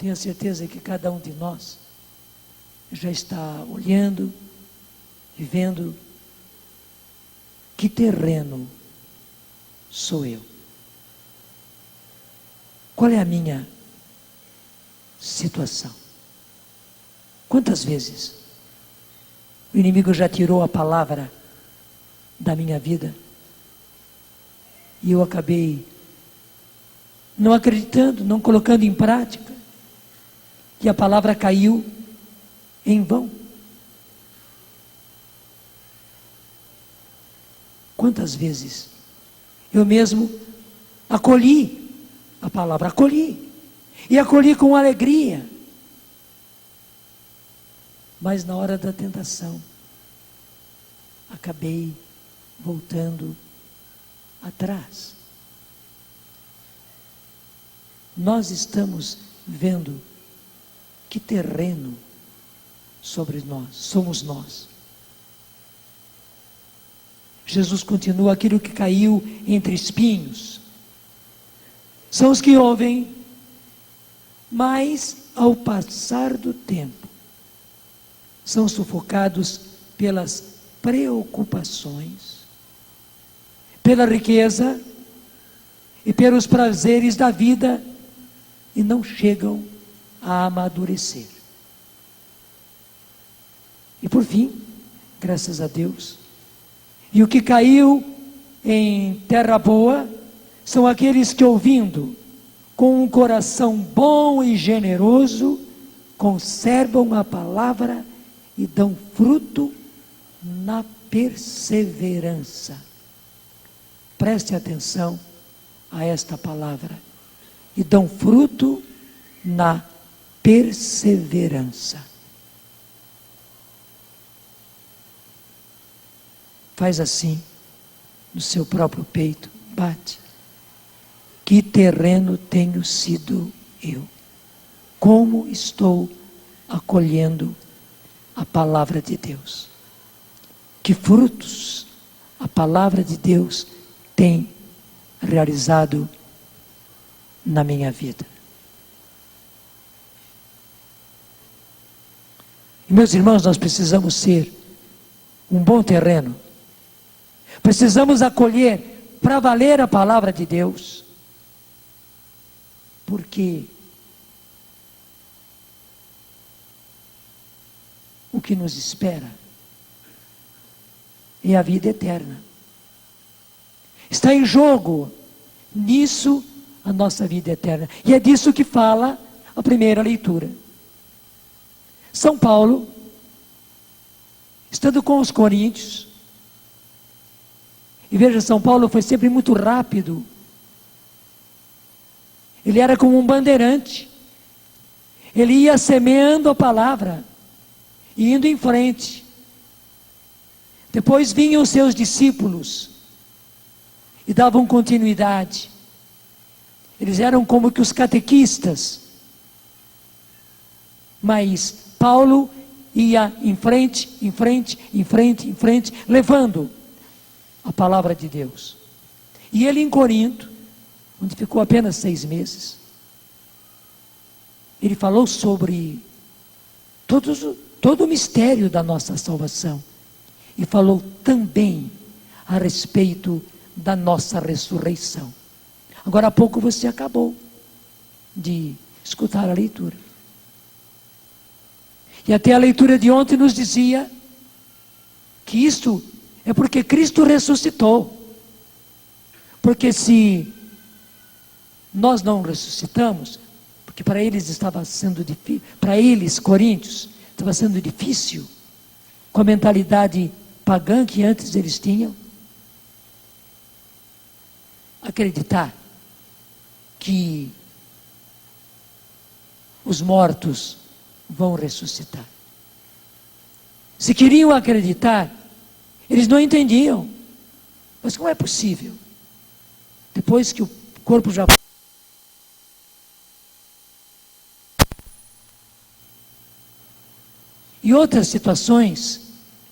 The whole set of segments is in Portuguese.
tenho certeza que cada um de nós já está olhando e vendo que terreno sou eu. Qual é a minha situação? Quantas vezes o inimigo já tirou a palavra da minha vida e eu acabei não acreditando, não colocando em prática, que a palavra caiu em vão? Quantas vezes eu mesmo acolhi a palavra, e acolhi com alegria, mas na hora da tentação acabei voltando atrás. Nós estamos vendo que terreno sobre nós somos nós. Jesus continua: aquilo que caiu entre espinhos são os que ouvem, mas ao passar do tempo são sufocados pelas preocupações, pela riqueza e pelos prazeres da vida, e não chegam a amadurecer. E por fim, graças a Deus, e o que caiu em terra boa são aqueles que, ouvindo com um coração bom e generoso, conservam a palavra e dão fruto na perseverança. Preste atenção a esta palavra: e dão fruto na perseverança. Faz assim no seu próprio peito, bate. Que terreno tenho sido eu? Como estou acolhendo a palavra de Deus? Que frutos a palavra de Deus tem realizado na minha vida? E, meus irmãos, nós precisamos ser um bom terreno. Precisamos acolher para valer a palavra de Deus, porque o que nos espera é a vida eterna. Está em jogo nisso a nossa vida eterna, e é disso que fala a primeira leitura. São Paulo, estando com os coríntios, e veja, São Paulo foi sempre muito rápido. Ele era como um bandeirante. Ele ia semeando a palavra e indo em frente. Depois vinham os seus discípulos e davam continuidade. Eles eram como que os catequistas. Mas Paulo ia em frente, em frente, em frente, em frente, levando a palavra de Deus. E ele em Corinto, onde ficou apenas 6 meses, ele falou sobre todo o mistério da nossa salvação, e falou também a respeito da nossa ressurreição. Agora há pouco você acabou de escutar a leitura, e até a leitura de ontem nos dizia que isto é porque Cristo ressuscitou. Porque se nós não ressuscitamos, porque para eles estava sendo difícil, para eles, coríntios, estava sendo difícil, com a mentalidade pagã que antes eles tinham, acreditar que os mortos vão ressuscitar. Se queriam acreditar, eles não entendiam. Mas como é possível? Depois que o corpo já... E outras situações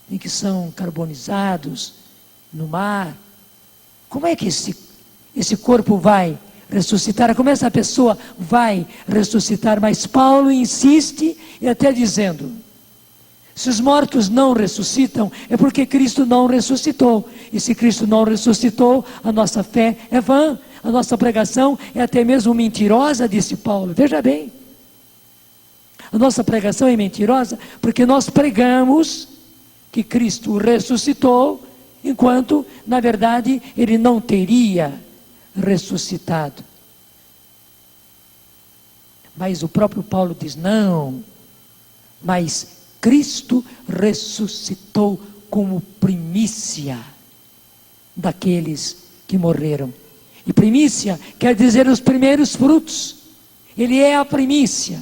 em que são carbonizados no mar, como é que esse corpo vai ressuscitar. Como essa pessoa vai ressuscitar? Mas Paulo insiste, e até dizendo: se os mortos não ressuscitam, é porque Cristo não ressuscitou. E se Cristo não ressuscitou, a nossa fé é vã, a nossa pregação é até mesmo mentirosa, disse Paulo. Veja bem, a nossa pregação é mentirosa porque nós pregamos que Cristo ressuscitou, enquanto, na verdade, Ele não teria ressuscitado. Mas o próprio Paulo diz: não, mas Cristo ressuscitou como primícia daqueles que morreram. E primícia quer dizer os primeiros frutos. Ele é a primícia.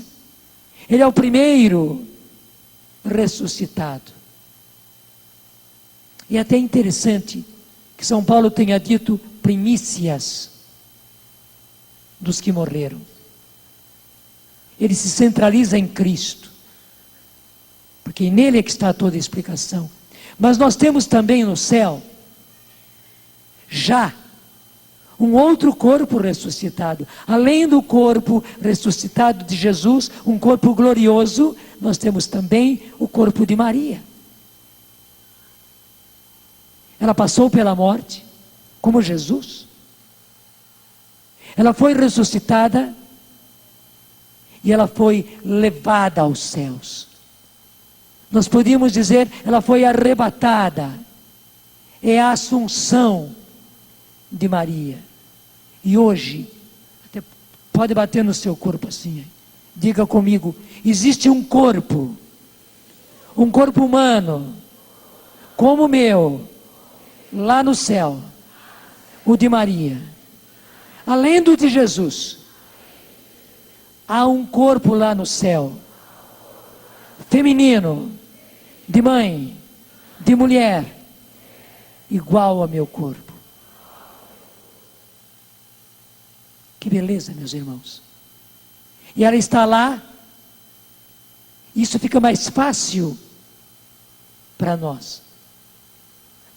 Ele é o primeiro ressuscitado. E é até interessante que São Paulo tenha dito primícias dos que morreram. Ele se centraliza em Cristo, porque nele é que está toda a explicação. Mas nós temos também no céu já um outro corpo ressuscitado. Além do corpo ressuscitado de Jesus, um corpo glorioso, nós temos também o corpo de Maria. Ela passou pela morte, como Jesus. Ela foi ressuscitada e ela foi levada aos céus. Nós podíamos dizer, ela foi arrebatada. É a assunção de Maria. E hoje, até pode bater no seu corpo assim, diga comigo: existe um corpo humano, como o meu, lá no céu, o de Maria. Além do de Jesus, há um corpo lá no céu, feminino, de mãe, de mulher, igual ao meu corpo. Que beleza, meus irmãos. E ela está lá. Isso fica mais fácil para nós.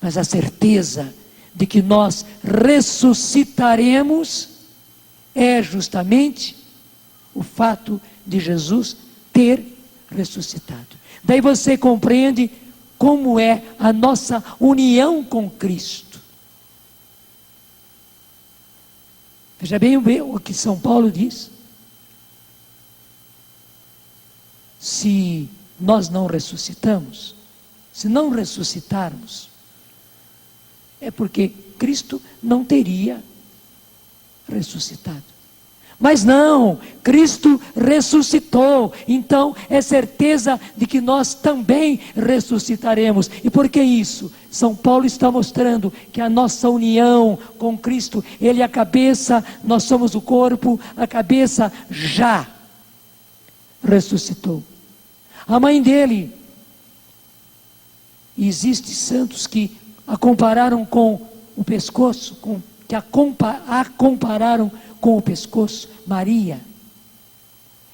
Mas a certeza de que nós ressuscitaremos é justamente o fato de Jesus ter ressuscitado. Daí você compreende como é a nossa união com Cristo. Veja bem o que São Paulo diz. Se nós não ressuscitamos, se não ressuscitarmos, é porque Cristo não teria ressuscitado. Mas não, Cristo ressuscitou, então é certeza de que nós também ressuscitaremos. E por que isso? São Paulo está mostrando que a nossa união com Cristo, Ele é a cabeça, nós somos o corpo, a cabeça já ressuscitou. A mãe dele, e existem santos que a compararam com o pescoço, que a compararam com o pescoço, Maria.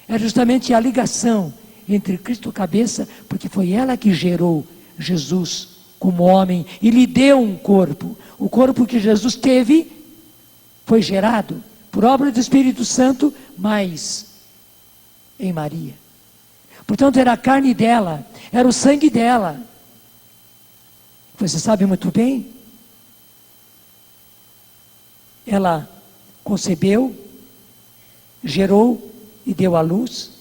É justamente a ligação entre Cristo cabeça, porque foi ela que gerou Jesus como homem e lhe deu um corpo. O corpo que Jesus teve foi gerado por obra do Espírito Santo, mas em Maria. Portanto, era a carne dela, era o sangue dela. Você sabe muito bem, ela concebeu, gerou e deu à luz,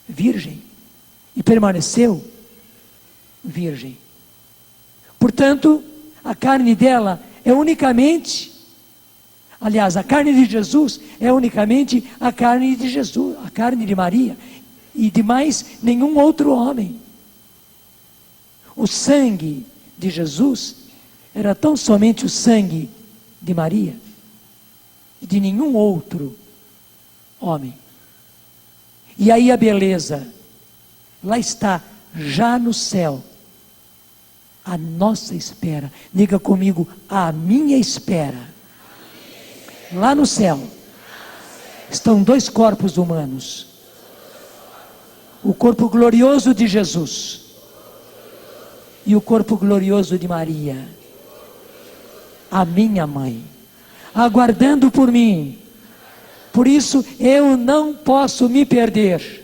virgem, e permaneceu virgem. Portanto, a carne dela é unicamente, aliás, a carne de Jesus é unicamente a carne de Jesus, a carne de Maria, e de mais nenhum outro homem. O sangue de Jesus era tão somente o sangue de Maria, e de nenhum outro homem. E aí a beleza, lá está, já no céu, a nossa espera. Diga comigo: a minha espera. Lá no céu estão dois corpos humanos: o corpo glorioso de Jesus e o corpo glorioso de Maria, a minha mãe. aguardando por mim. Por isso eu não posso me perder.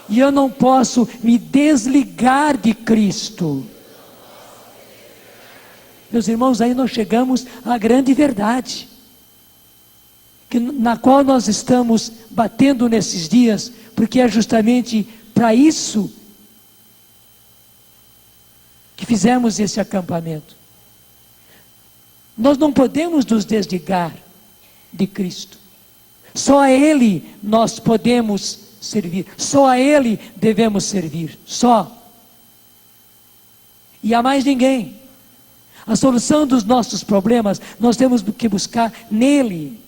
E eu não posso me desligar de Cristo. Meus irmãos, aí nós chegamos à grande verdade, na qual nós estamos batendo nesses dias, porque é justamente para isso que fizemos esse acampamento. Nós não podemos nos desligar de Cristo. Só a Ele nós podemos servir. Só a Ele devemos servir. Só. E a mais ninguém. A solução dos nossos problemas nós temos que buscar nele.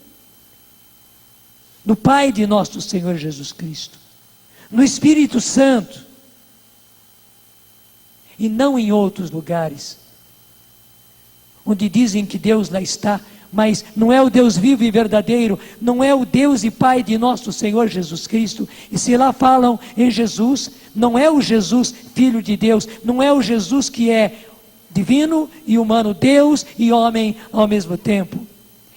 No Pai de nosso Senhor Jesus Cristo. No Espírito Santo. E não em outros lugares. Onde dizem que Deus lá está, mas não é o Deus vivo e verdadeiro, não é o Deus e Pai de nosso Senhor Jesus Cristo. E se lá falam em Jesus, não é o Jesus Filho de Deus, não é o Jesus que é divino e humano, Deus e homem ao mesmo tempo.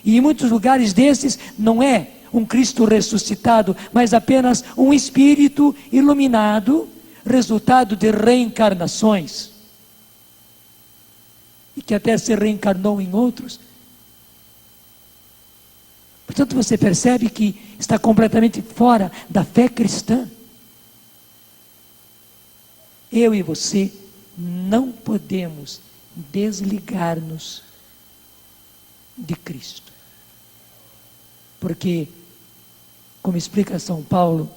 E em muitos lugares desses não é um Cristo ressuscitado, mas apenas um Espírito iluminado, resultado de reencarnações. E que até se reencarnou em outros. Portanto, você percebe que está completamente fora da fé cristã. Eu e você não podemos desligar-nos de Cristo. Porque, como explica São Paulo,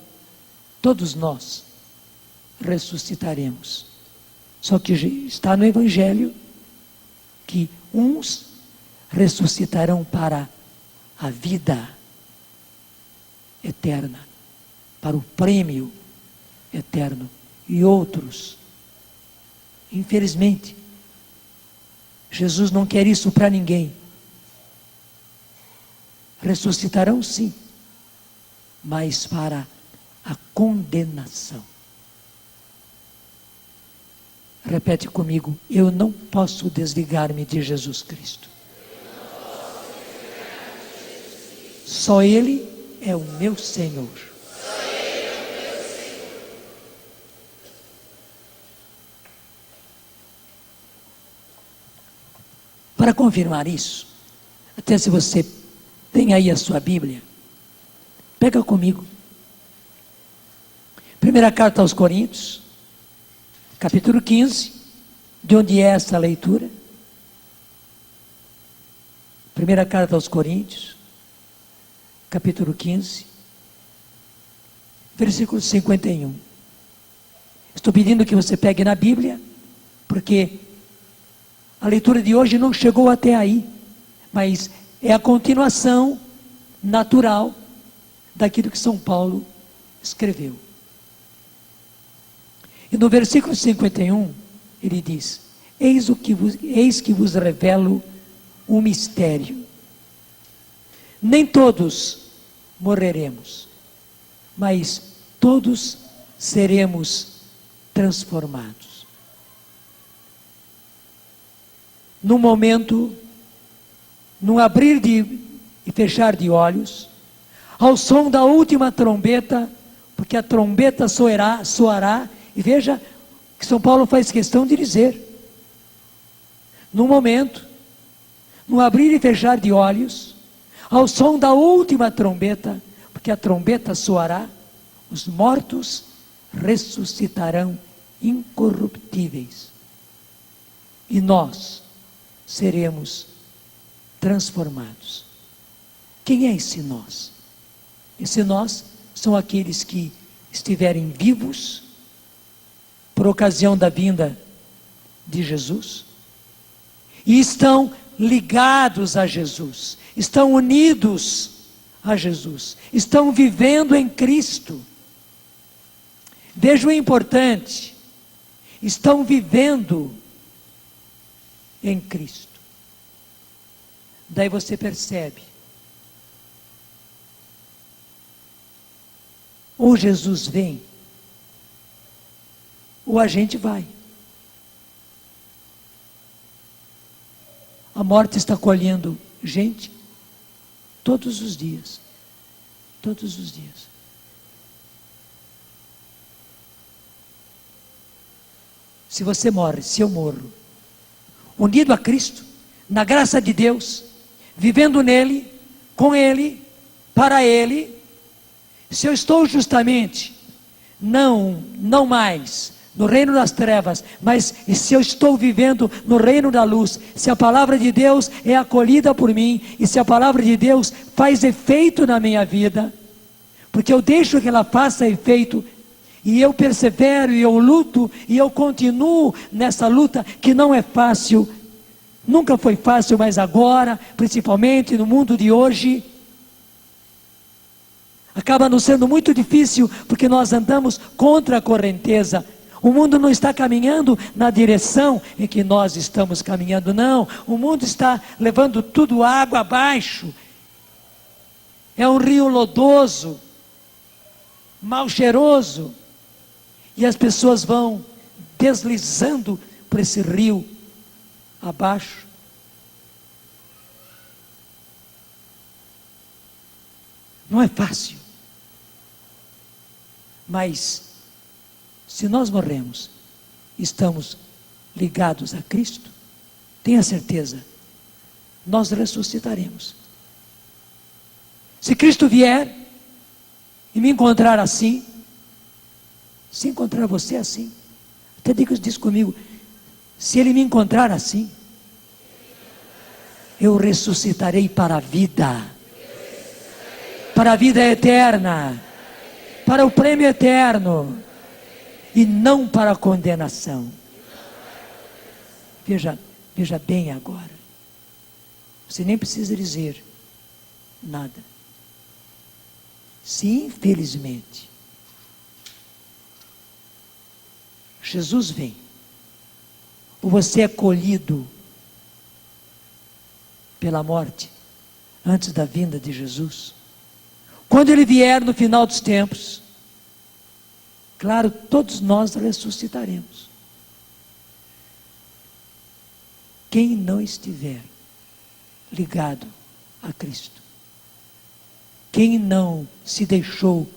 todos nós ressuscitaremos. Só que está no Evangelho que uns ressuscitarão para a vida eterna, para o prêmio eterno, e outros, infelizmente, Jesus não quer isso para ninguém. Ressuscitarão sim, mas para a condenação. Repete comigo: eu não posso desligar-me de Jesus Cristo. Só Ele é o meu Senhor. Para confirmar isso, até se você tem aí a sua Bíblia, pega comigo. Primeira carta aos Coríntios, capítulo 15, de onde é essa leitura? Primeira carta aos Coríntios, capítulo 15, versículo 51. Estou pedindo que você pegue na Bíblia, porque a leitura de hoje não chegou até aí, mas é a continuação natural daquilo que São Paulo escreveu. E no versículo 51, ele diz: eis que vos revelo um mistério. Nem todos morreremos, mas todos seremos transformados. Num momento, num abrir e fechar de olhos, ao som da última trombeta, porque a trombeta soará, e veja que São Paulo faz questão de dizer, num momento, num abrir e fechar de olhos, ao som da última trombeta, porque a trombeta soará, os mortos ressuscitarão incorruptíveis, e nós seremos transformados. Quem é esse nós? Esse nós são aqueles que estiverem vivos por ocasião da vinda de Jesus e estão ligados a Jesus, estão unidos a Jesus, estão vivendo em Cristo. Veja o importante: estão vivendo em Cristo. Daí você percebe, ou Jesus vem, ou a gente vai. A morte está colhendo gente todos os dias. Todos os dias. Se você morre, se eu morro, unido a Cristo, na graça de Deus, vivendo nele, com ele, para ele, se eu estou justamente, não mais no reino das trevas, mas se eu estou vivendo no reino da luz, se a palavra de Deus é acolhida por mim, e se a palavra de Deus faz efeito na minha vida, porque eu deixo que ela faça efeito, e eu persevero, e eu luto, e eu continuo nessa luta, que não é fácil, nunca foi fácil, mas agora, principalmente no mundo de hoje, acaba nos sendo muito difícil, porque nós andamos contra a correnteza. O mundo não está caminhando na direção em que nós estamos caminhando, não. O mundo está levando tudo água abaixo. É um rio lodoso, mal cheiroso, e as pessoas vão deslizando por esse rio abaixo. Não é fácil, mas se nós morremos, estamos ligados a Cristo, tenha certeza, nós ressuscitaremos. Se Cristo vier e me encontrar assim, se encontrar você assim, até diz comigo, se Ele me encontrar assim, eu ressuscitarei para a vida eterna, para o prêmio eterno, e não para a condenação. Veja bem agora, você nem precisa dizer nada. Se infelizmente Jesus vem, ou você é colhido pela morte antes da vinda de Jesus, quando Ele vier no final dos tempos, claro, todos nós ressuscitaremos. Quem não estiver ligado a Cristo, quem não se deixou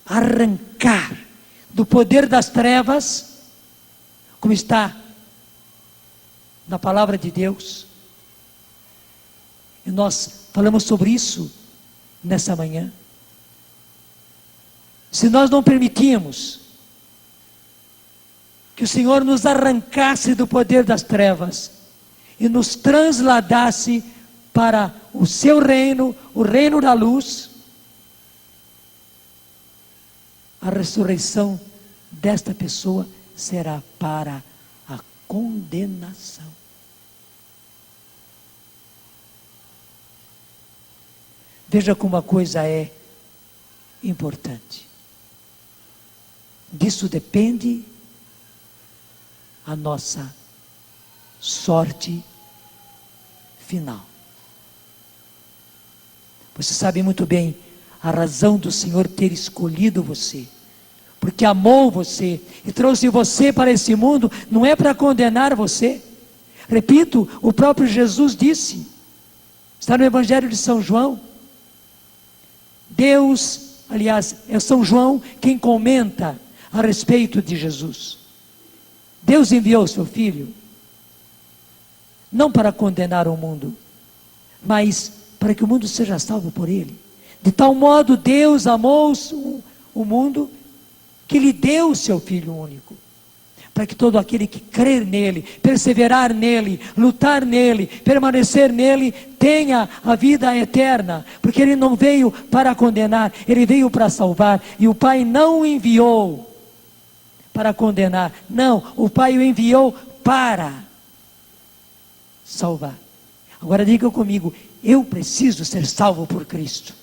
arrancar do poder das trevas, como está na palavra de Deus, e nós falamos sobre isso nessa manhã. Se nós não permitirmos que o Senhor nos arrancasse do poder das trevas e nos transladasse para o seu reino, o reino da luz, a ressurreição desta pessoa será para a condenação. Veja como a coisa é importante. Disso depende a nossa sorte final. Você sabe muito bem a razão do Senhor ter escolhido você, porque amou você e trouxe você para esse mundo, não é para condenar você. Repito, o próprio Jesus disse, está no Evangelho de São João, Deus, aliás, é São João quem comenta a respeito de Jesus. Deus enviou seu Filho, não para condenar o mundo, mas para que o mundo seja salvo por Ele. De tal modo Deus amou o mundo, que lhe deu o seu Filho único, para que todo aquele que crer nele, perseverar nele, lutar nele, permanecer nele, tenha a vida eterna, porque Ele não veio para condenar, Ele veio para salvar, e o Pai não o enviou para condenar, não, o Pai o enviou para salvar. Agora diga comigo, eu preciso ser salvo por Cristo,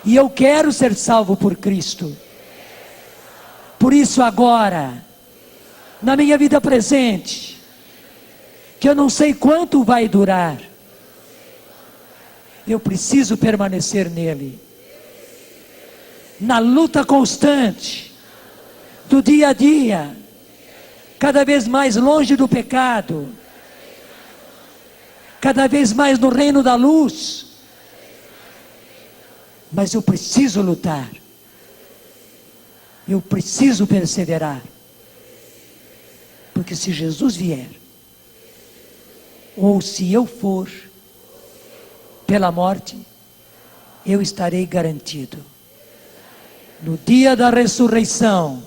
e eu quero ser salvo por Cristo. Por isso agora, na minha vida presente, que eu não sei quanto vai durar, eu preciso permanecer nele, na luta constante, do dia a dia, cada vez mais longe do pecado, cada vez mais no reino da luz. Mas eu preciso lutar. Eu preciso perseverar. Porque se Jesus vier, ou se eu for pela morte, eu estarei garantido. No dia da ressurreição,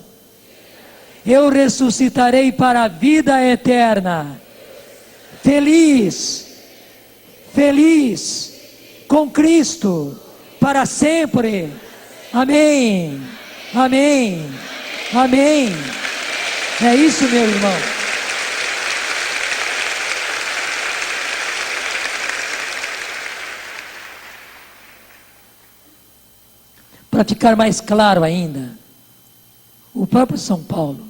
eu ressuscitarei para a vida eterna. Feliz, feliz com Cristo para sempre. Amém, amém, amém. É isso, meu irmão. Para ficar mais claro ainda, o próprio São Paulo,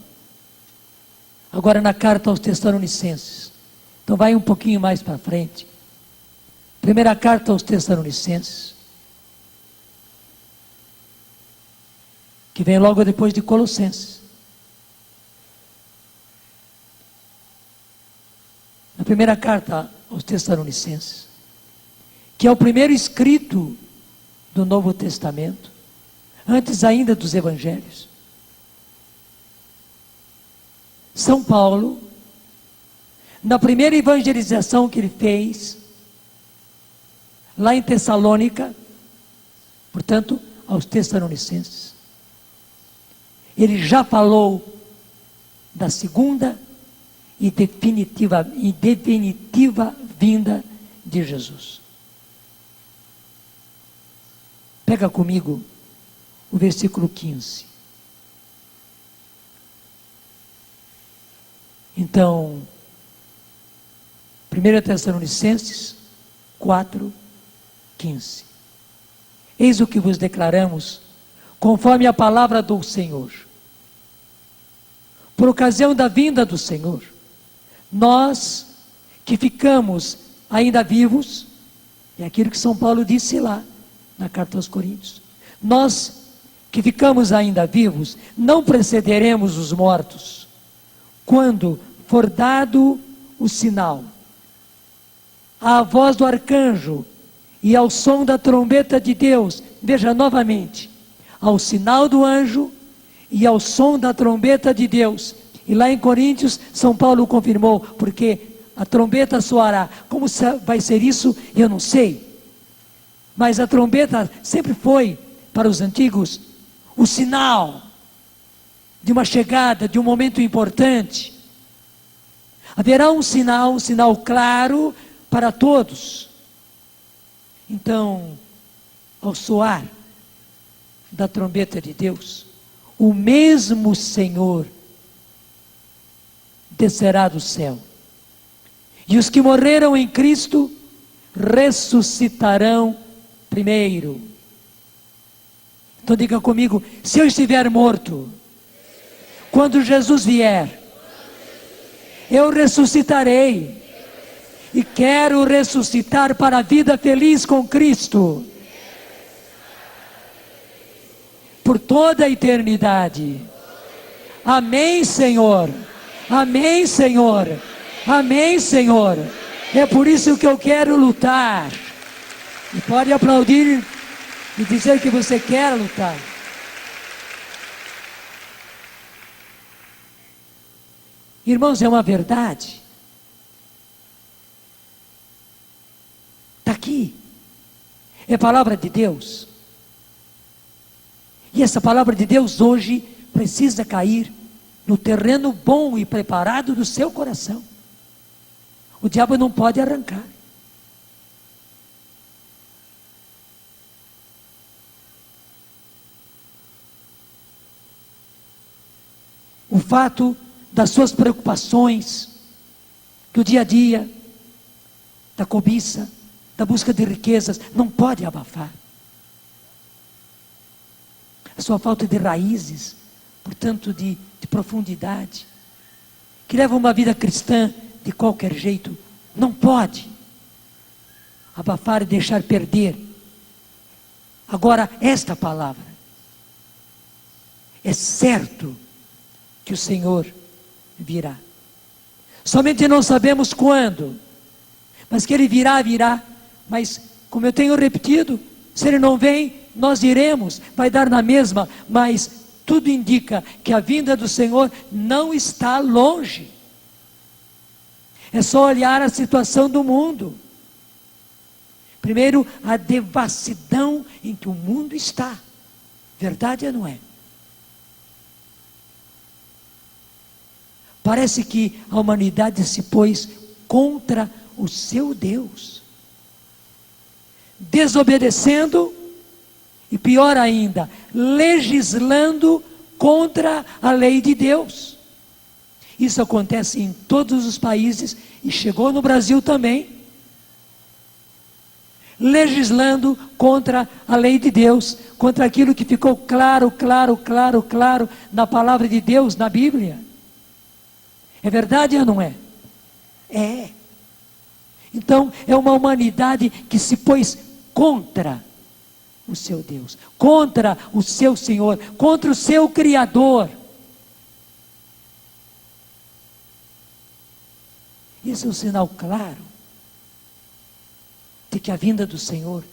agora na carta aos Tessalonicenses, então vai um pouquinho mais para frente, primeira carta aos Tessalonicenses, que vem logo depois de Colossenses. Na primeira carta aos Tessalonicenses, que é o primeiro escrito do Novo Testamento, antes ainda dos Evangelhos. São Paulo, na primeira evangelização que ele fez, lá em Tessalônica, portanto, aos Tessalonicenses, ele já falou da segunda e definitiva vinda de Jesus. Pega comigo o versículo 15. Então, 1 Tessalonicenses 4, 15. Eis o que vos declaramos, conforme a palavra do Senhor. Por ocasião da vinda do Senhor, nós que ficamos ainda vivos, é aquilo que São Paulo disse lá, na carta aos Coríntios. Nós que ficamos ainda vivos, não precederemos os mortos, quando for dado o sinal, à voz do arcanjo e ao som da trombeta de Deus. Veja novamente, ao sinal do anjo e ao som da trombeta de Deus. E lá em Coríntios, São Paulo confirmou, porque a trombeta soará. Como vai ser isso, eu não sei. Mas a trombeta sempre foi, para os antigos, o sinal de uma chegada, de um momento importante. Haverá um sinal claro para todos. Então, ao soar da trombeta de Deus, o mesmo Senhor descerá do céu, e os que morreram em Cristo ressuscitarão primeiro. Então diga comigo: se eu estiver morto, quando Jesus vier, eu ressuscitarei, e quero ressuscitar para a vida feliz com Cristo, por toda a eternidade. Amém, Senhor. Amém, Senhor. Amém, Senhor. É por isso que eu quero lutar. E pode aplaudir e dizer que você quer lutar. Irmãos, é uma verdade. Está aqui. É a palavra de Deus. E essa palavra de Deus hoje precisa cair no terreno bom e preparado do seu coração. O diabo não pode arrancar. O fato das suas preocupações, do dia a dia, da cobiça, da busca de riquezas, não pode abafar. A sua falta de raízes, portanto de profundidade, que leva uma vida cristã de qualquer jeito, não pode abafar e deixar perder. Agora, esta palavra, é certo que o Senhor virá. Somente não sabemos quando, Mas que Ele virá, virá. Mas, como eu tenho repetido, se Ele não vem, nós iremos, vai dar na mesma. Mas tudo indica que a vinda do Senhor não está longe. É só olhar a situação do mundo. Primeiro, a devassidão em que o mundo está. Verdade ou não é? Parece que a humanidade se pôs contra o seu Deus, desobedecendo e, pior ainda, legislando contra a lei de Deus. Isso acontece em todos os países e chegou no Brasil também. Legislando contra a lei de Deus, contra aquilo que ficou claro na palavra de Deus, na Bíblia. É verdade ou não é? É. Então, é uma humanidade que se pôs contra o seu Deus, contra o seu Senhor, contra o seu Criador. Isso é um sinal claro de que a vinda do Senhor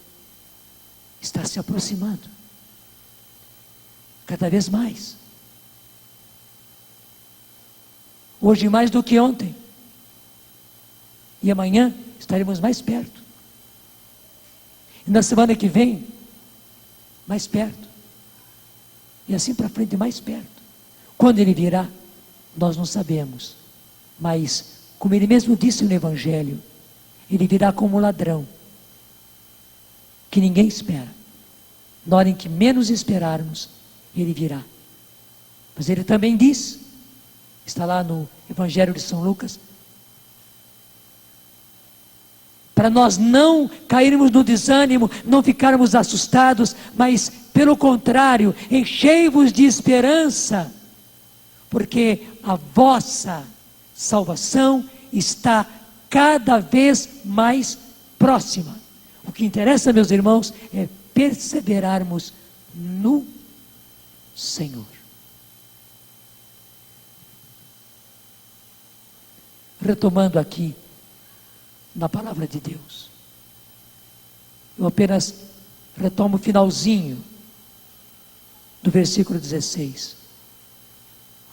está se aproximando, cada vez mais. Hoje mais do que ontem. E amanhã estaremos mais perto. E na semana que vem, mais perto. E assim para frente, mais perto. Quando Ele virá, nós não sabemos. Mas, como Ele mesmo disse no Evangelho, Ele virá como ladrão, que ninguém espera. Na hora em que menos esperarmos, Ele virá. Mas Ele também diz, está lá no Evangelho de São Lucas, para nós não cairmos no desânimo, não ficarmos assustados, mas pelo contrário, enchei-vos de esperança, porque a vossa salvação está cada vez mais próxima. O que interessa, meus irmãos, é perseverarmos no Senhor. Retomando aqui na palavra de Deus, eu apenas retomo o finalzinho do versículo 16.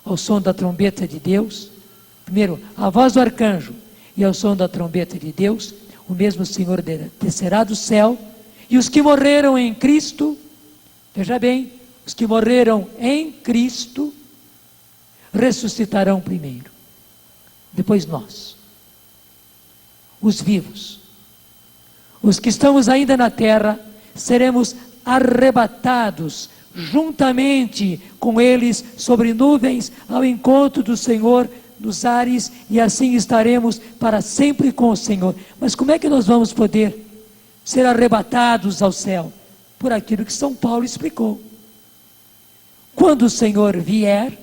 Ao som da trombeta de Deus, primeiro, a voz do arcanjo, e ao som da trombeta de Deus, o mesmo Senhor descerá do céu, e os que morreram em Cristo, veja bem, os que morreram em Cristo, ressuscitarão primeiro. Depois nós, os vivos, os que estamos ainda na terra, seremos arrebatados juntamente com eles sobre nuvens ao encontro do Senhor nos ares, e assim estaremos para sempre com o Senhor. Mas como é que nós vamos poder ser arrebatados ao céu? Por aquilo que São Paulo explicou. Quando o Senhor vier,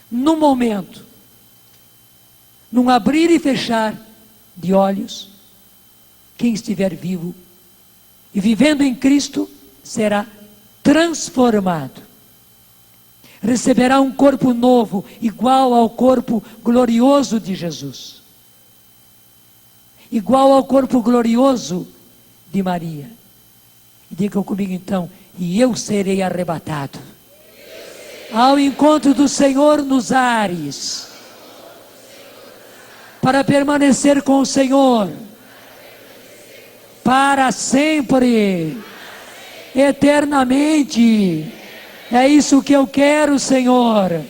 no momento, num abrir e fechar de olhos, quem estiver vivo e vivendo em Cristo será transformado. Receberá um corpo novo, igual ao corpo glorioso de Jesus, igual ao corpo glorioso de Maria. E digam comigo então: e eu serei arrebatado ao encontro do Senhor nos ares, para permanecer com o Senhor para sempre, eternamente. É isso que eu quero, Senhor.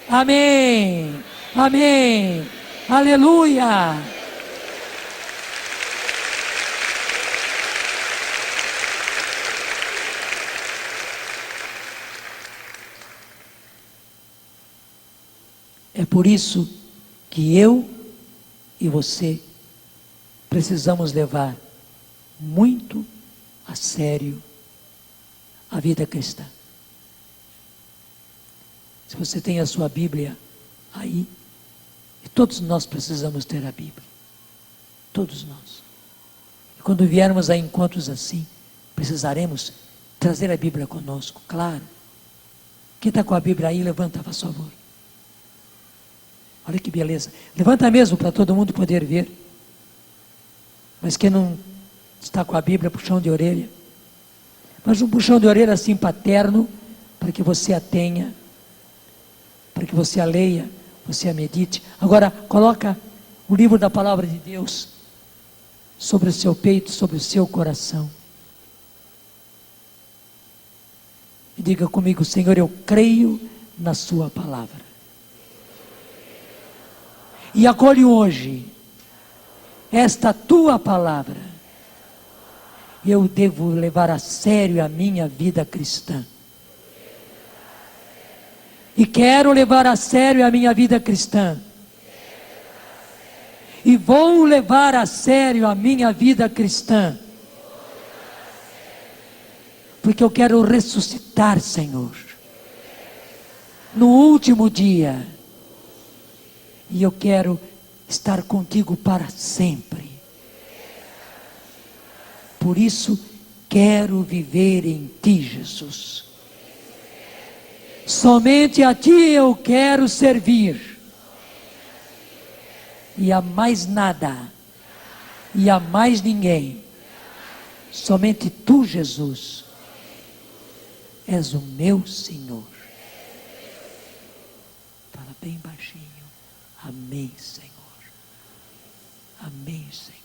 Amém, amém, aleluia. É por isso que eu e você precisamos levar muito a sério a vida cristã. Se você tem a sua Bíblia aí, e todos nós precisamos ter a Bíblia, todos nós. E quando viermos a encontros assim, precisaremos trazer a Bíblia conosco, claro. Quem está com a Bíblia aí, levanta, por favor. Olha que beleza. Levanta mesmo para todo mundo poder ver. Mas quem não está com a Bíblia, puxão de orelha. Mas um puxão de orelha assim paterno, para que você a tenha, para que você a leia, você a medite. Agora, coloca o livro da palavra de Deus sobre o seu peito, sobre o seu coração. E diga comigo: Senhor, eu creio na sua palavra. E acolho hoje esta tua palavra. Eu devo levar a sério a minha vida cristã. E quero levar a sério a minha vida cristã. E vou levar a sério a minha vida cristã. Porque eu quero ressuscitar, Senhor, no último dia. E eu quero estar contigo para sempre. Por isso, quero viver em ti, Jesus. Somente a ti eu quero servir. E a mais nada. E a mais ninguém. Somente tu, Jesus, és o meu Senhor. Fala bem baixinho. Amém, Senhor. Amém, Senhor.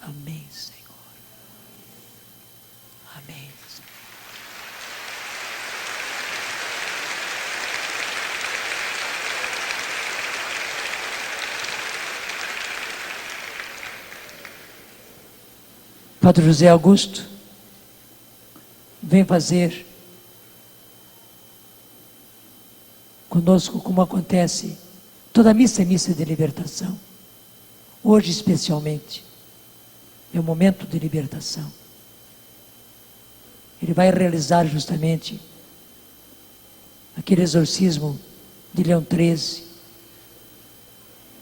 Amém, Senhor. Amém, Senhor. Padre José Augusto vem fazer conosco, como acontece toda missa é missa de libertação. Hoje especialmente é um momento de libertação. Ele vai realizar justamente aquele exorcismo de Leão XIII,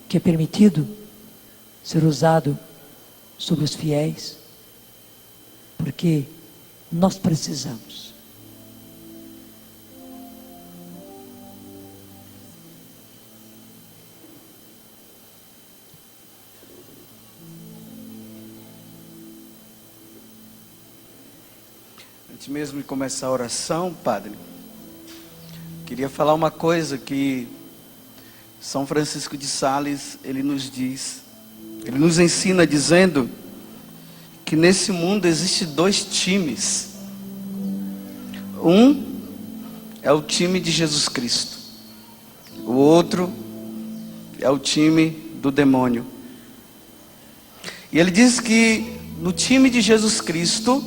que é permitido ser usado sobre os fiéis, porque nós precisamos. Antes mesmo de começar a oração, Padre, queria falar uma coisa que São Francisco de Sales, ele nos diz, ele nos ensina dizendo que nesse mundo existem dois times. Um é o time de Jesus Cristo, o outro é o time do demônio. E ele diz que no time de Jesus Cristo,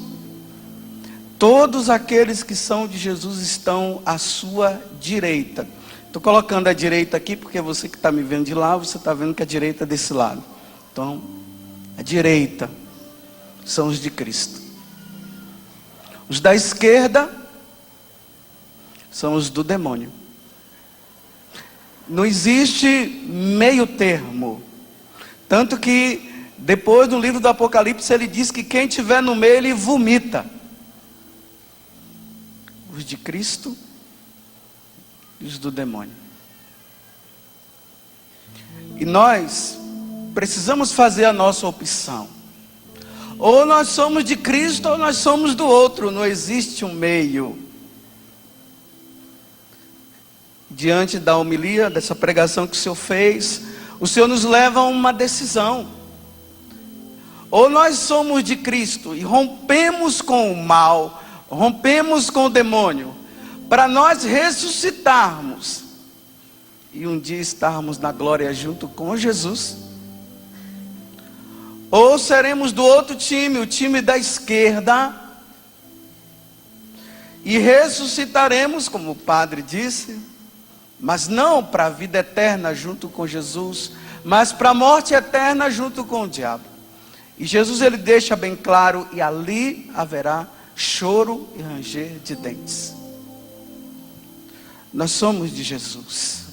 todos aqueles que são de Jesus estão à sua direita. Estou colocando a direita aqui porque você que está me vendo de lá, você está vendo que a direita é desse lado. Então, a direita são os de Cristo. Os da esquerda são os do demônio. Não existe meio termo. Tanto que depois no livro do Apocalipse ele diz que quem estiver no meio ele vomita. Os de Cristo e os do demônio. E nós precisamos fazer a nossa opção. Ou nós somos de Cristo ou nós somos do outro. Não existe um meio. Diante da homilia, dessa pregação que o Senhor fez, o Senhor nos leva a uma decisão. Ou nós somos de Cristo e rompemos com o mal, rompemos com o demônio, para nós ressuscitarmos e um dia estarmos na glória junto com Jesus. Ou seremos do outro time, o time da esquerda, e ressuscitaremos, como o padre disse, mas não para a vida eterna junto com Jesus, mas para a morte eterna junto com o diabo. E Jesus ele deixa bem claro, e ali haverá choro e ranger de dentes. Nós somos de Jesus.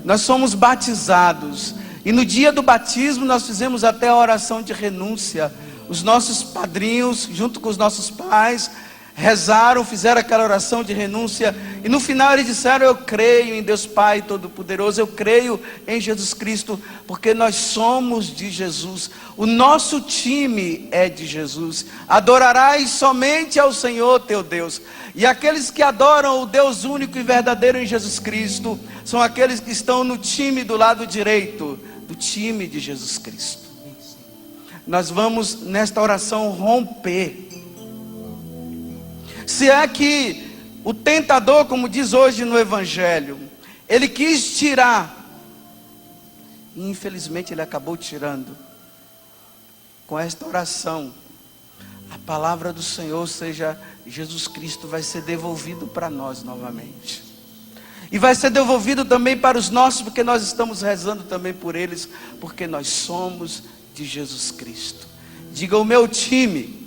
Nós somos batizados. E no dia do batismo nós fizemos até a oração de renúncia. Os nossos padrinhos, junto com os nossos pais, rezaram, fizeram aquela oração de renúncia, e no final eles disseram: eu creio em Deus Pai Todo-Poderoso, eu creio em Jesus Cristo, porque nós somos de Jesus, o nosso time é de Jesus. Adorarás somente ao Senhor teu Deus. E aqueles que adoram o Deus único e verdadeiro em Jesus Cristo, são aqueles que estão no time do lado direito, do time de Jesus Cristo. Nós vamos nesta oração romper. Se é que o tentador, como diz hoje no Evangelho, ele quis tirar, e infelizmente ele acabou tirando, com esta oração, a palavra do Senhor, ou seja, Jesus Cristo, vai ser devolvido para nós novamente. E vai ser devolvido também para os nossos, porque nós estamos rezando também por eles, porque nós somos de Jesus Cristo. Diga: o meu time.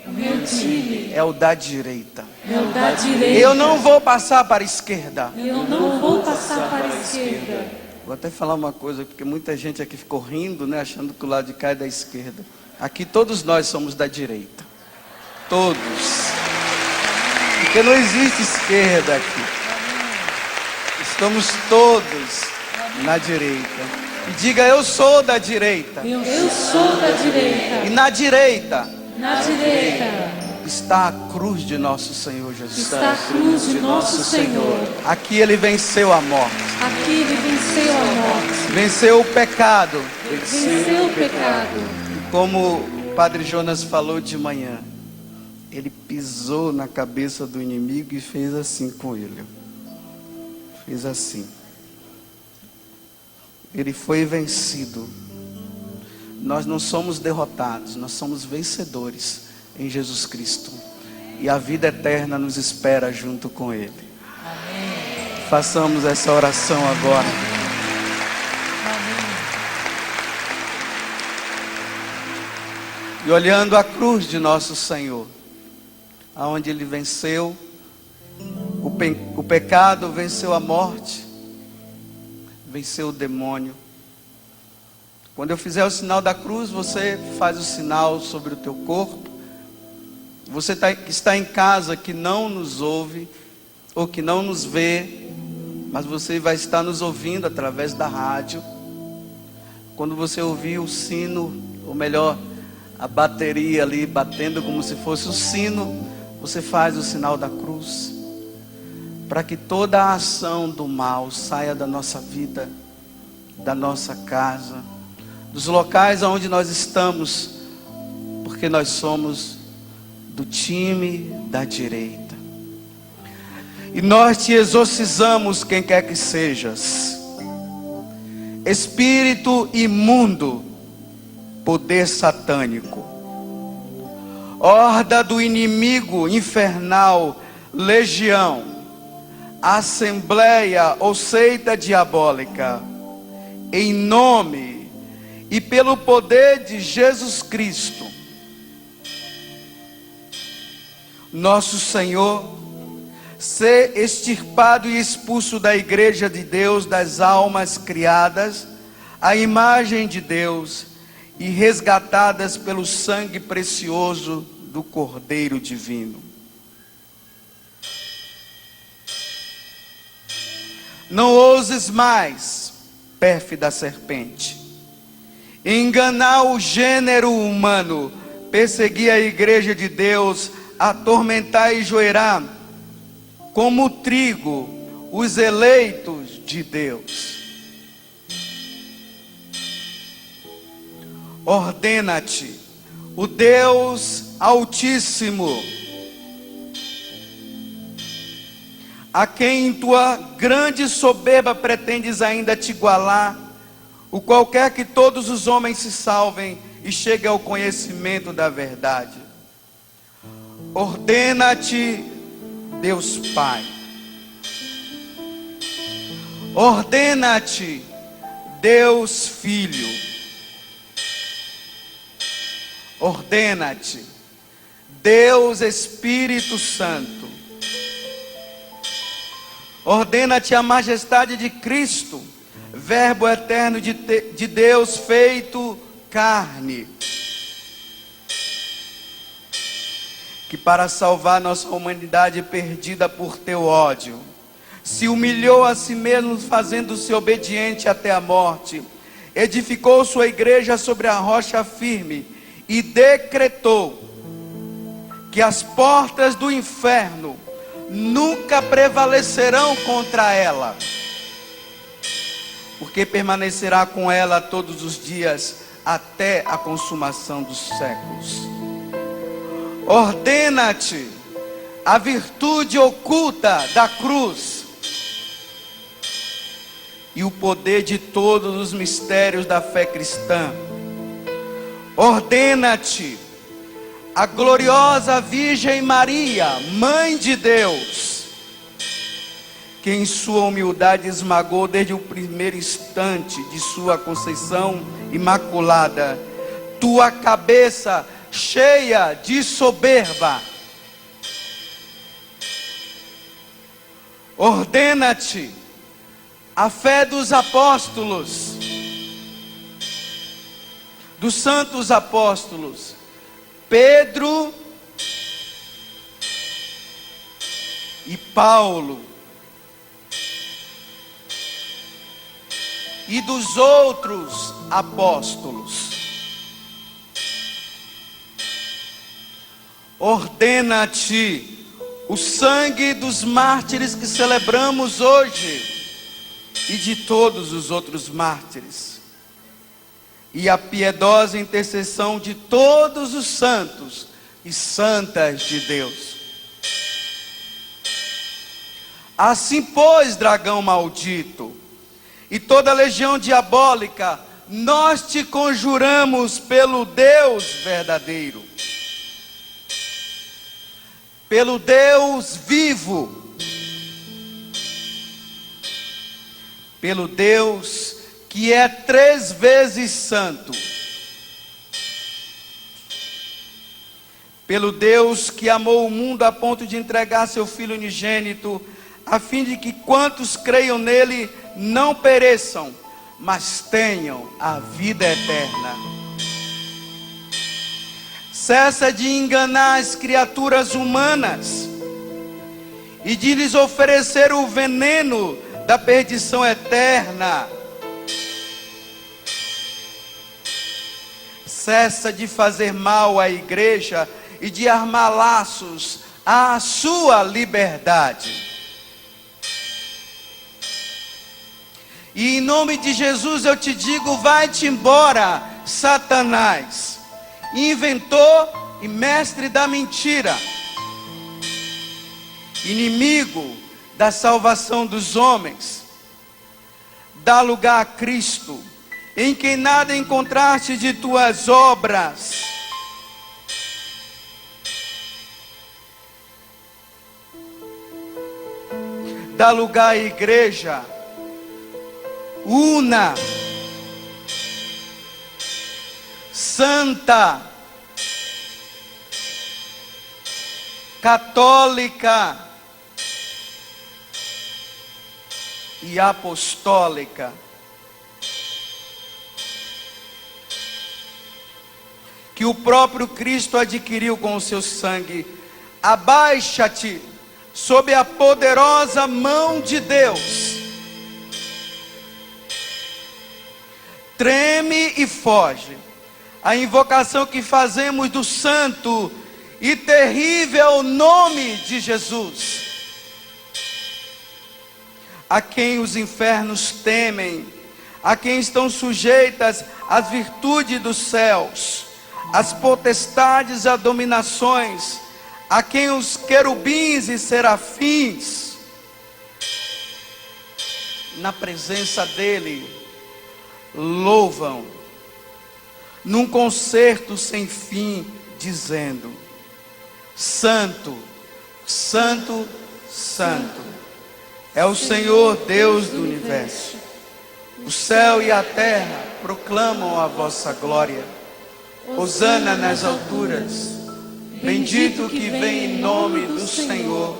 O meu time É o da direita. é o da direita. Eu não vou passar para a esquerda. Eu não vou passar para a esquerda. Vou até falar uma coisa, porque muita gente aqui ficou rindo, né, achando que o lado de cá é da esquerda. Aqui todos nós somos da direita. Todos. Porque não existe esquerda aqui. Estamos todos na direita. E diga: eu sou da direita. Eu sou da direita. E na direita Na direita está a cruz de nosso Senhor Jesus. está a cruz de nosso Senhor. Aqui ele venceu a morte. Aqui ele venceu a morte. Venceu o pecado. Venceu o pecado. E como o Padre Jonas falou de manhã, ele pisou na cabeça do inimigo e fez assim com ele. Fez assim. Ele foi vencido. Nós não somos derrotados, nós somos vencedores em Jesus Cristo. E a vida eterna nos espera junto com Ele. Amém. Façamos essa oração agora. Amém. E olhando a cruz de nosso Senhor, aonde Ele venceu o pecado, venceu a morte, venceu o demônio. Quando eu fizer o sinal da cruz, você faz o sinal sobre o teu corpo. Você que está em casa, que não nos ouve, ou que não nos vê, mas você vai estar nos ouvindo através da rádio. Quando você ouvir o sino, ou melhor, a bateria ali batendo como se fosse o sino, você faz o sinal da cruz, para que toda a ação do mal saia da nossa vida, da nossa casa, dos locais onde nós estamos, porque nós somos do time da direita. E nós te exorcizamos, quem quer que sejas, espírito imundo, poder satânico, horda do inimigo infernal, legião, assembleia ou seita diabólica, em nome e pelo poder de Jesus Cristo, nosso Senhor, ser extirpado e expulso da igreja de Deus, das almas criadas à imagem de Deus e resgatadas pelo sangue precioso do Cordeiro Divino. Não ouses mais, pérfida serpente, enganar o gênero humano, perseguir a igreja de Deus, atormentar e joerar como trigo os eleitos de Deus. Ordena-te, o Deus Altíssimo, a quem em tua grande soberba pretendes ainda te igualar, o qual quer que todos os homens se salvem e cheguem ao conhecimento da verdade. Ordena-te, Deus Pai. Ordena-te, Deus Filho. Ordena-te, Deus Espírito Santo. Ordena-te a majestade de Cristo, Verbo eterno de Deus feito carne, que para salvar nossa humanidade perdida por teu ódio, se humilhou a si mesmo, fazendo-se obediente até a morte, edificou sua igreja sobre a rocha firme e decretou que as portas do inferno nunca prevalecerão contra ela, porque permanecerá com ela todos os dias até a consumação dos séculos. Ordena-te a virtude oculta da cruz e o poder de todos os mistérios da fé cristã. Ordena-te a gloriosa Virgem Maria, Mãe de Deus, que em sua humildade esmagou desde o primeiro instante de sua conceição imaculada tua cabeça cheia de soberba. Ordena-te a fé dos apóstolos, dos santos apóstolos, Pedro e Paulo, e dos outros apóstolos. Ordena-te o sangue dos mártires que celebramos hoje e de todos os outros mártires, e a piedosa intercessão de todos os santos e santas de Deus. Assim, pois, dragão maldito e toda legião diabólica, nós te conjuramos pelo Deus verdadeiro, pelo Deus vivo, pelo Deus que é 3 vezes santo, pelo Deus que amou o mundo a ponto de entregar seu Filho unigênito, a fim de que quantos creiam nele não pereçam, mas tenham a vida eterna. Cessa de enganar as criaturas humanas e de lhes oferecer o veneno da perdição eterna. Cessa de fazer mal à igreja e de armar laços à sua liberdade. E em nome de Jesus eu te digo, vai-te embora, Satanás, inventor e mestre da mentira, inimigo da salvação dos homens. Dá lugar a Cristo, em quem nada encontraste de tuas obras. Dá lugar à igreja una, santa, católica e apostólica, que o próprio Cristo adquiriu com o seu sangue. Abaixa-te sob a poderosa mão de Deus. Treme e foge. A invocação que fazemos do santo e terrível nome de Jesus, a quem os infernos temem, a quem estão sujeitas as virtudes dos céus, as potestades e as dominações, a quem os querubins e serafins, na presença dele, louvam, num concerto sem fim, dizendo: Santo, Santo, Santo, é o Senhor Deus do universo. O céu e a terra proclamam a vossa glória. Hosana nas alturas. Bendito que vem em nome do Senhor.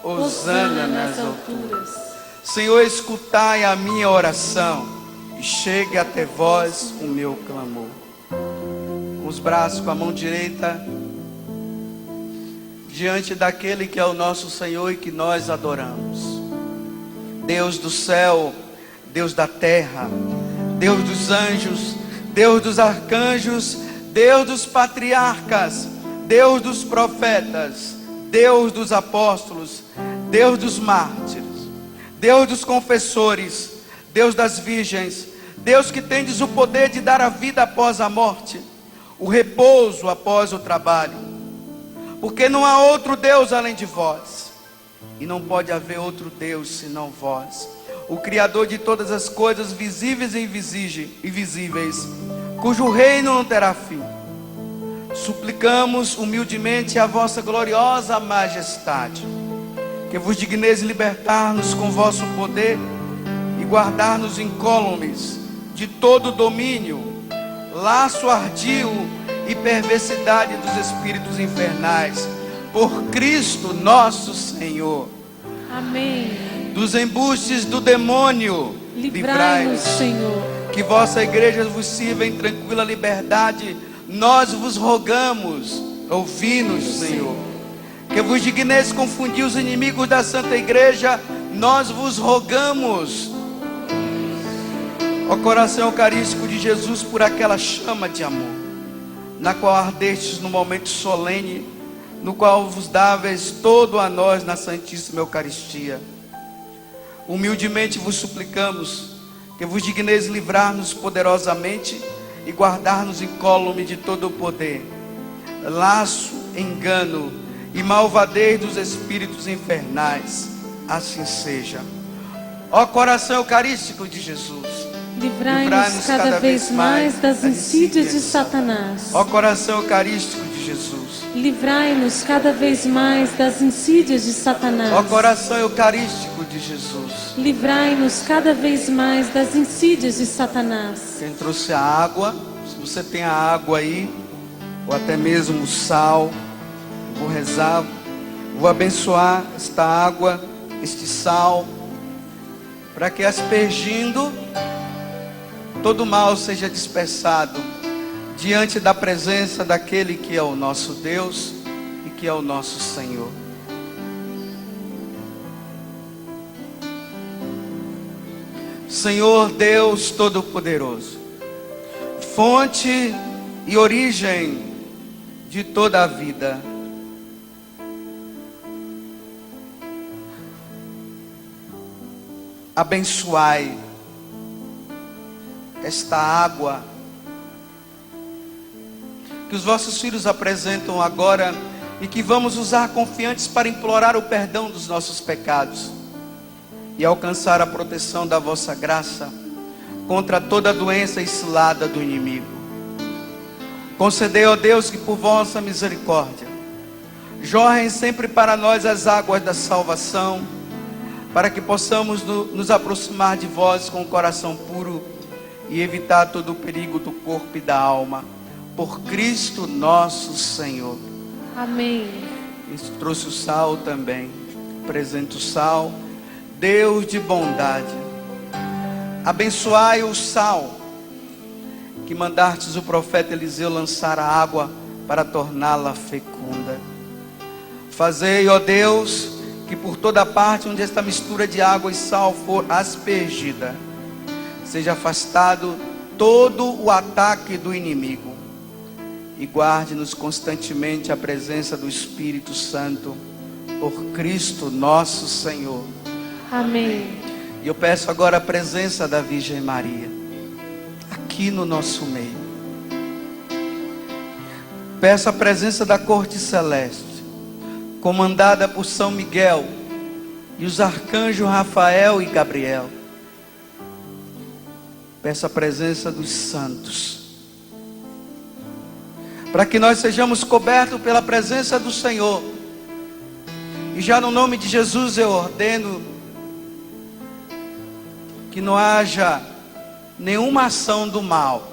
Hosana nas alturas. Senhor, escutai a minha oração e chegue até vós o meu clamor. Com os braços, com a mão direita diante daquele que é o nosso Senhor e que nós adoramos. Deus do céu, Deus da terra, Deus dos anjos, Deus dos arcanjos, Deus dos patriarcas, Deus dos profetas, Deus dos apóstolos, Deus dos mártires, Deus dos confessores, Deus das virgens, Deus que tendes o poder de dar a vida após a morte, o repouso após o trabalho, porque não há outro Deus além de vós, e não pode haver outro Deus senão vós, o Criador de todas as coisas visíveis e invisíveis, cujo reino não terá fim. Suplicamos humildemente a vossa gloriosa majestade, que vos digneis libertar-nos com vosso poder e guardar-nos incólumes de todo domínio, laço ardil e perversidade dos espíritos infernais, por Cristo nosso Senhor. Amém. Dos embustes do demônio, Livrai-nos, Senhor. que vossa igreja vos sirva em tranquila liberdade, nós vos rogamos, ouvi-nos, Senhor. Que vos digneis confundir os inimigos da Santa Igreja, nós vos rogamos. Ó coração eucarístico de Jesus, por aquela chama de amor, na qual ardestes no momento solene, no qual vos dáveis todo a nós na Santíssima Eucaristia. Humildemente vos suplicamos, que vos digneis livrar-nos poderosamente e guardar-nos incólume de todo o poder, laço, engano e malvadez dos espíritos infernais. Assim seja. Ó coração eucarístico de Jesus, Livrai-nos cada vez mais das insídias de Satanás. Ó coração eucarístico de Jesus, Livrai-nos cada vez mais das insídias de Satanás. ó coração eucarístico de Jesus. Livrai-nos cada vez mais das insídias de Satanás. Quem trouxe a água, se você tem a água aí, ou até mesmo o sal, vou rezar, vou abençoar esta água, este sal, para que aspergindo, todo mal seja dispersado diante da presença daquele que é o nosso Deus e que é o nosso Senhor. Senhor Deus Todo-Poderoso, fonte e origem de toda a vida, abençoai esta água que os vossos filhos apresentam agora e que vamos usar confiantes para implorar o perdão dos nossos pecados e alcançar a proteção da vossa graça contra toda a doença e cilada do inimigo. Concedei, ó Deus, que por vossa misericórdia jorrem sempre para nós as águas da salvação, para que possamos nos aproximar de vós com o coração puro e evitar todo o perigo do corpo e da alma, por Cristo nosso Senhor. Amém. Isso trouxe o sal também, apresenta o sal. Deus de bondade, abençoai o sal que mandastes o profeta Eliseu lançar a água para torná-la fecunda. Fazei, ó Deus, que por toda parte onde esta mistura de água e sal for aspergida, seja afastado todo o ataque do inimigo, e guarde-nos constantemente a presença do Espírito Santo, por Cristo nosso Senhor. Amém. E eu peço agora a presença da Virgem Maria aqui no nosso meio. Peço a presença da corte celeste, comandada por São Miguel e os arcanjos Rafael e Gabriel. Peço a presença dos santos, para que nós sejamos cobertos pela presença do Senhor. E já no nome de Jesus eu ordeno que não haja nenhuma ação do mal,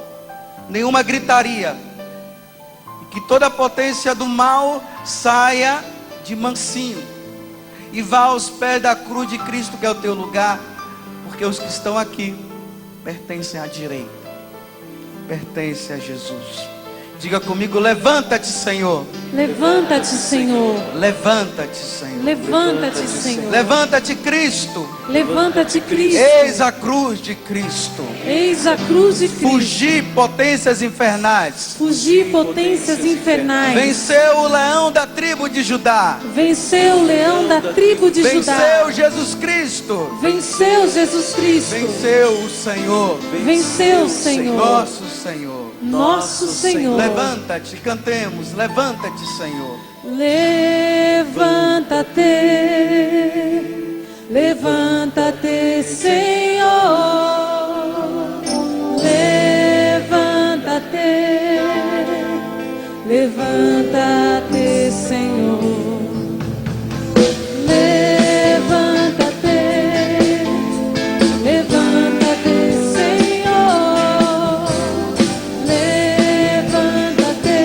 nenhuma gritaria, e que toda a potência do mal saia de mansinho e vá aos pés da cruz de Cristo, que é o teu lugar, porque os que estão aqui pertencem à direita, pertencem a Jesus. Diga comigo, levanta-te, Senhor. Levanta-te, Senhor. Levanta-te, Senhor. Levanta-te, Senhor. Levanta-te, Cristo. Levanta-te, Cristo. Eis a cruz de Cristo. Eis a cruz de Cristo. Fugir potências infernais. Fugir potências infernais. Venceu o leão da tribo de Judá. Venceu o leão da tribo de Judá. Venceu Jesus Cristo. Venceu Jesus Cristo. Venceu o Senhor. Venceu o Senhor. Nosso Senhor. Nosso Senhor. Levanta-te, cantemos. Levanta-te, Senhor. Levanta-te. Levanta-te, Senhor. Levanta-te. Levanta-te, Senhor. Levanta-te. Levanta-te, Senhor. Levanta-te.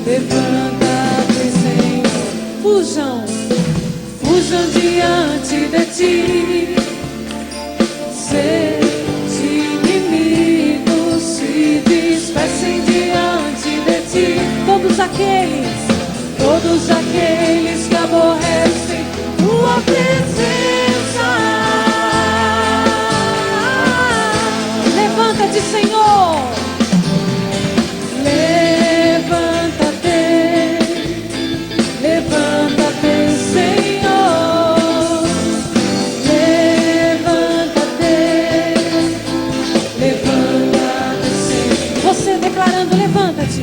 Levanta-te, Senhor. Fujam. Fujam diante de ti, seus inimigos se dispersem diante de ti. Todos aqueles que aborrecem tua presença. Levanta-te, Senhor. Levanta-te. Levanta-te, Senhor. Levanta-te, Senhor. Você declarando, levanta-te.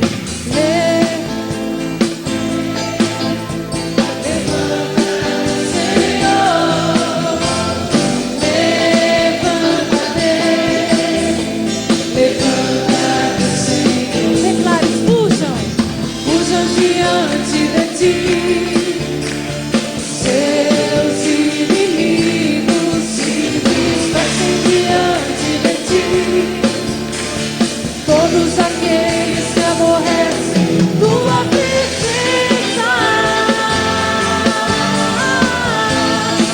Todos aqueles que aborrecem tua presença.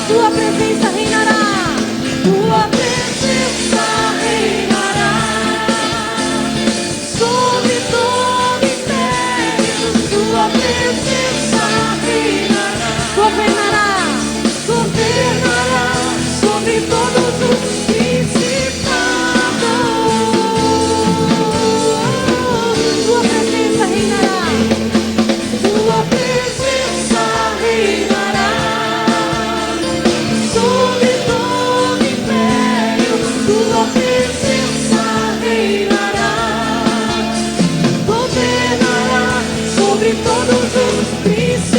Tua presença reinará. Tua presença reinará sobre todo império. Tua presença reinará. Governará. Governará sobre todos os principados. Tua presença reinará. Tua presença reinará sobre todo império. Tua presença reinará. Governará sobre todos os principados.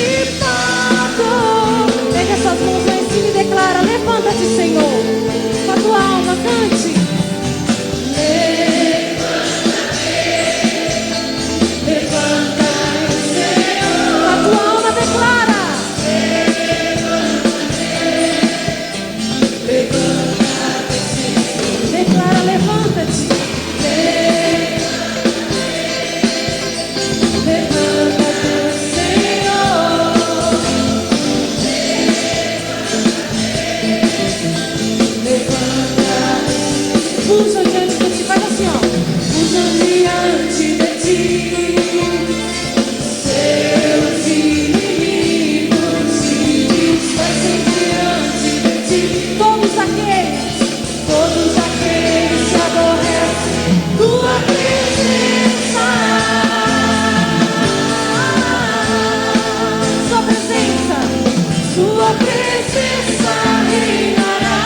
Pega essas mãos lá em cima e declara: levanta-te, Senhor. Com a tua alma, cante. Declara, levanta-te. Levanta-te, Senhor. Levanta-te. Puxa diante de ti, faz assim, ó. Puxa diante de ti. Seus inimigos se dispersem diante de ti. Todos aqueles que aborrecem tua presença. Sua presença reinará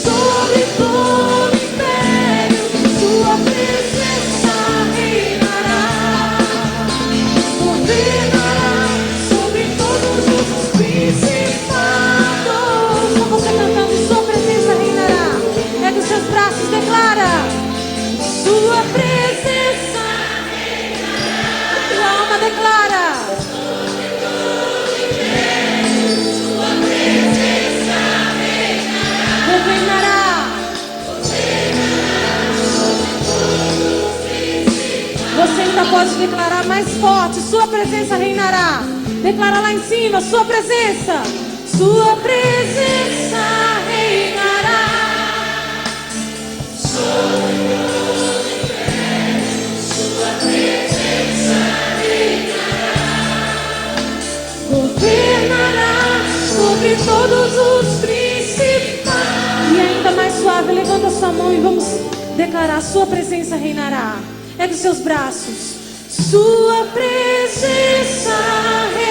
sobre todo império. Sua presença reinará. Governará sobre todos os principados. Só você cantando, sua presença reinará. Pega os seus braços, declara: sua presença reinará. Tua alma declara: sua presença reinará. Governará. Você ainda pode declarar mais forte: sua presença reinará. Declara lá em cima: sua presença. Sua presença reinará. Sobre todo império. sobre todos os principais. E ainda mais suave, levanta a sua mão e vamos declarar: sua presença reinará. Ergue os seus braços. Sua presença reinará.